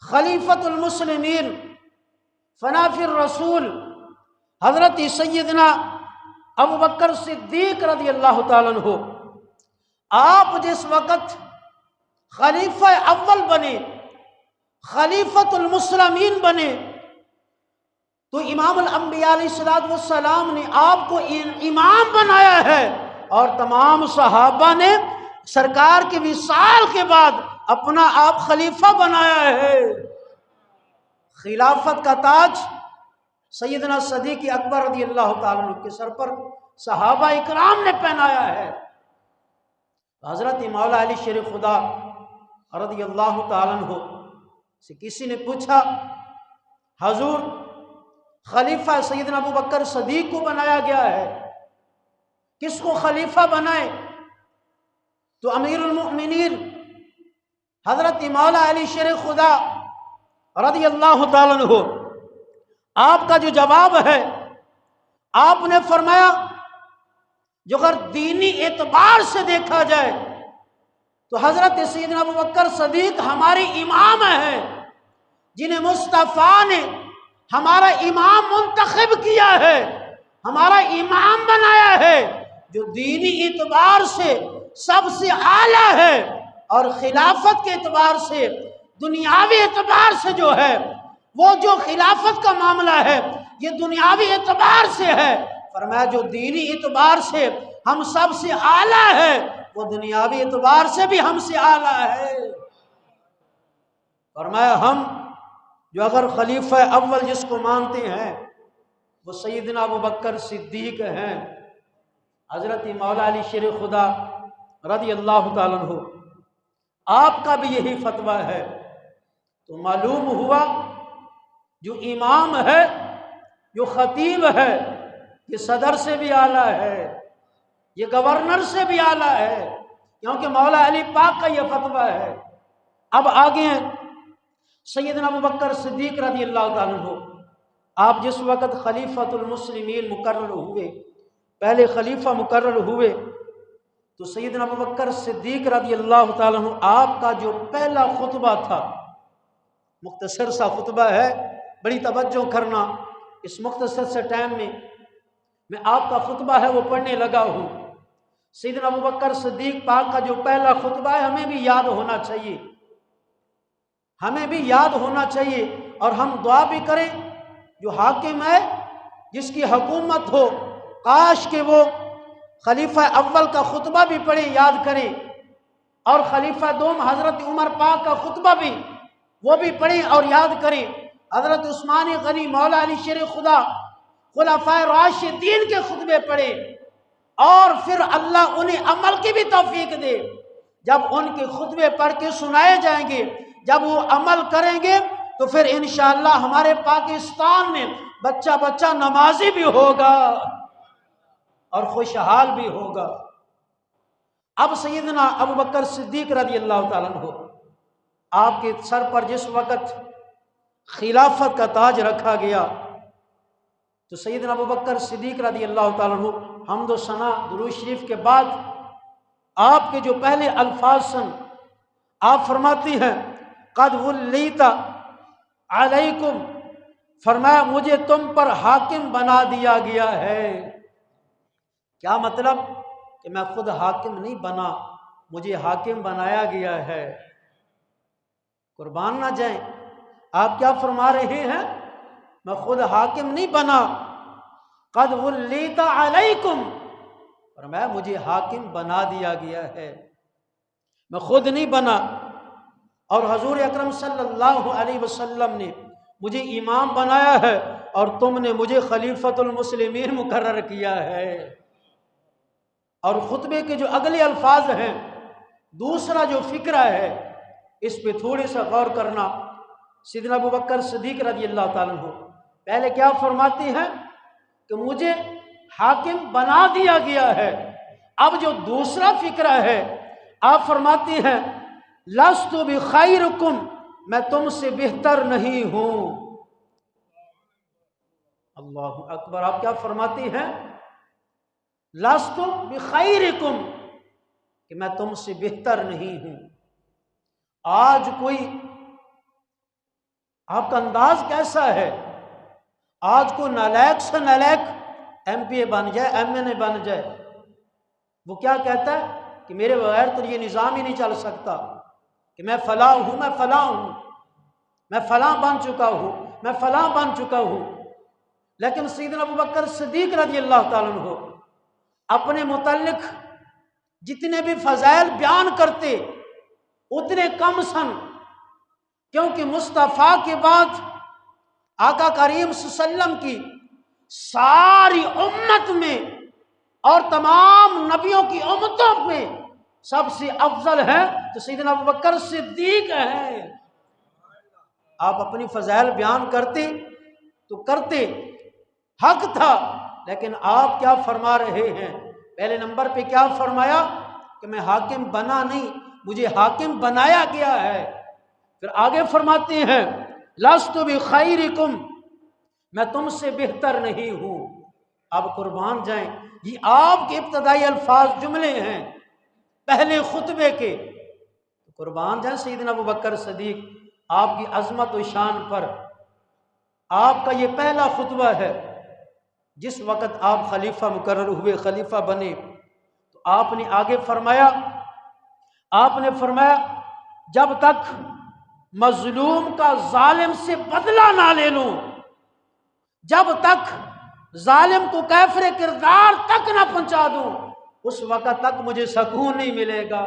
خلیفۃ المسلمین فنافی الرسول حضرت سیدنا ابو بکر صدیق رضی اللہ تعالیٰ عنہ، آپ جس وقت خلیفہ اول بنے، خلیفۃ المسلمین بنے، تو امام الانبیاء علیہ السلام نے آپ کو امام بنایا ہے، اور تمام صحابہ نے سرکار کے وصال کے بعد اپنا آپ خلیفہ بنایا ہے۔ خلافت کا تاج سیدنا صدیق اکبر رضی اللہ تعالیٰ عنہ کے سر پر صحابہ اکرام نے پہنایا ہے۔ حضرت مولا علی شیر خدا رضی اللہ تعالیٰ عنہ سے کسی نے پوچھا، حضور خلیفہ سیدنا ابو بکر صدیق کو بنایا گیا ہے، کس کو خلیفہ بنائے؟ تو امیر المؤمنین حضرت مولا علی شیر خدا رضی اللہ تعالیٰ عنہ آپ کا جو جواب ہے، آپ نے فرمایا جو اگر دینی اعتبار سے دیکھا جائے تو حضرت سیدنا ابو بکر صدیق ہمارے امام ہیں، جنہیں مصطفیٰ نے ہمارا امام منتخب کیا ہے، ہمارا امام بنایا ہے، جو دینی اعتبار سے سب سے اعلیٰ ہے، اور خلافت کے اعتبار سے، دنیاوی اعتبار سے جو ہے، وہ جو خلافت کا معاملہ ہے یہ دنیاوی اعتبار سے ہے، فرمایا جو دینی اعتبار سے ہم سب سے اعلیٰ ہے، وہ دنیاوی اعتبار سے بھی ہم سے اعلیٰ ہے۔ فرمایا ہم جو اگر خلیفہ اول جس کو مانتے ہیں وہ سیدنا ابو بکر صدیق ہیں، حضرت مولا علی شیر خدا رضی اللہ تعالیٰ عنہ، آپ کا بھی یہی فتویٰ ہے۔ تو معلوم ہوا جو امام ہے، جو خطیب ہے، یہ صدر سے بھی اعلیٰ ہے، یہ گورنر سے بھی اعلیٰ ہے، کیونکہ مولا علی پاک کا یہ فتویٰ ہے۔ اب آگے ہیں سیدنا ابو بکر صدیق رضی اللہ تعالیٰ عنہ، آپ جس وقت خلیفۃ المسلمین مقرر ہوئے، پہلے خلیفہ مقرر ہوئے، تو سیدنا ابو بکر صدیق رضی اللہ تعالیٰ عنہ آپ کا جو پہلا خطبہ تھا، مختصر سا خطبہ ہے، بڑی توجہ کرنا، اس مختصر سے ٹائم میں آپ کا خطبہ ہے وہ پڑھنے لگا ہوں۔ سیدنا ابو بکر صدیق پاک کا جو پہلا خطبہ ہے ہمیں بھی یاد ہونا چاہیے، ہمیں بھی یاد ہونا چاہیے، اور ہم دعا بھی کریں جو حاکم ہے، جس کی حکومت ہو، کاش کہ وہ خلیفہ اول کا خطبہ بھی پڑھیں، یاد کریں، اور خلیفہ دوم حضرت عمر پاک کا خطبہ بھی وہ بھی پڑھیں اور یاد کریں، حضرت عثمان غنی مولا علی شیر خدا خلفائے راشدین کے خطبے پڑھیں، اور پھر اللہ انہیں عمل کی بھی توفیق دے۔ جب ان کے خطبے پڑھ کے سنائے جائیں گے، جب وہ عمل کریں گے تو پھر انشاءاللہ ہمارے پاکستان میں بچہ بچہ نمازی بھی ہوگا اور خوشحال بھی ہوگا۔ اب سیدنا ابو بکر صدیق رضی اللہ تعالیٰ عنہ، آپ کے سر پر جس وقت خلافت کا تاج رکھا گیا تو سیدنا ابو بکر صدیق رضی اللہ تعالیٰ عنہ حمد و ثنا درود شریف کے بعد آپ کے جو پہلے الفاظ سن، آپ فرماتی ہیں قد ولیت علیکم، فرمایا مجھے تم پر حاکم بنا دیا گیا ہے۔ کیا مطلب؟ کہ میں خود حاکم نہیں بنا، مجھے حاکم بنایا گیا ہے۔ قربان نہ جائیں، آپ کیا فرما رہے ہیں؟ میں خود حاکم نہیں بنا، قد ولیت علیکم، فرمایا مجھے حاکم بنا دیا گیا ہے، میں خود نہیں بنا، اور حضور اکرم صلی اللہ علیہ وسلم نے مجھے امام بنایا ہے، اور تم نے مجھے خلیفۃ المسلمین مقرر کیا ہے۔ اور خطبے کے جو اگلے الفاظ ہیں، دوسرا جو فکرہ ہے، اس پہ تھوڑے سا غور کرنا۔ سیدنا ابو بکر صدیق رضی اللہ تعالیٰ عنہ پہلے کیا فرماتے ہیں کہ مجھے حاکم بنا دیا گیا ہے، اب جو دوسرا فکرہ ہے آپ فرماتی ہیں لست بخیرکم، میں تم سے بہتر نہیں ہوں۔ اللہ اکبر، آپ کیا فرماتی ہیں؟ لست بخیرکم، کہ میں تم سے بہتر نہیں ہوں۔ آج کوئی آپ کا انداز کیسا ہے؟ آج کو نالائق سے نالائق ایم پی اے بن جائے، ایم این اے بن جائے، وہ کیا کہتا ہے کہ میرے بغیر تو یہ نظام ہی نہیں چل سکتا، کہ میں فلاں ہوں، میں فلاں ہوں، میں فلاں بن چکا ہوں، میں فلاں بن چکا ہوں۔ لیکن سیدنا ابوبکر صدیق رضی اللہ تعالیٰ عنہ اپنے متعلق جتنے بھی فضائل بیان کرتے اتنے کم سن، کیونکہ مصطفیٰ کے بعد آقا کریم صلی اللہ علیہ وسلم کی ساری امت میں اور تمام نبیوں کی امتوں میں سب سے افضل ہے تو سیدنا ابوبکر صدیق ہیں۔ آپ اپنی فضائل بیان کرتے تو کرتے، حق تھا، لیکن آپ کیا فرما رہے ہیں؟ پہلے نمبر پہ کیا فرمایا کہ میں حاکم بنا نہیں، مجھے حاکم بنایا گیا ہے۔ پھر آگے فرماتے ہیں لست بخیرکم، میں تم سے بہتر نہیں ہوں۔ اب قربان جائیں، یہ آپ کے ابتدائی الفاظ جملے ہیں پہلے خطبے کے، قربان جائیں سیدنا ابوبکر صدیق آپ کی عظمت و شان پر۔ آپ کا یہ پہلا خطبہ ہے، جس وقت آپ خلیفہ مقرر ہوئے، خلیفہ بنے، تو آپ نے آگے فرمایا، آپ نے فرمایا جب تک مظلوم کا ظالم سے بدلہ نہ لے لوں، جب تک ظالم کو کیفر کردار تک نہ پہنچا دوں، اس وقت تک مجھے سکون نہیں ملے گا۔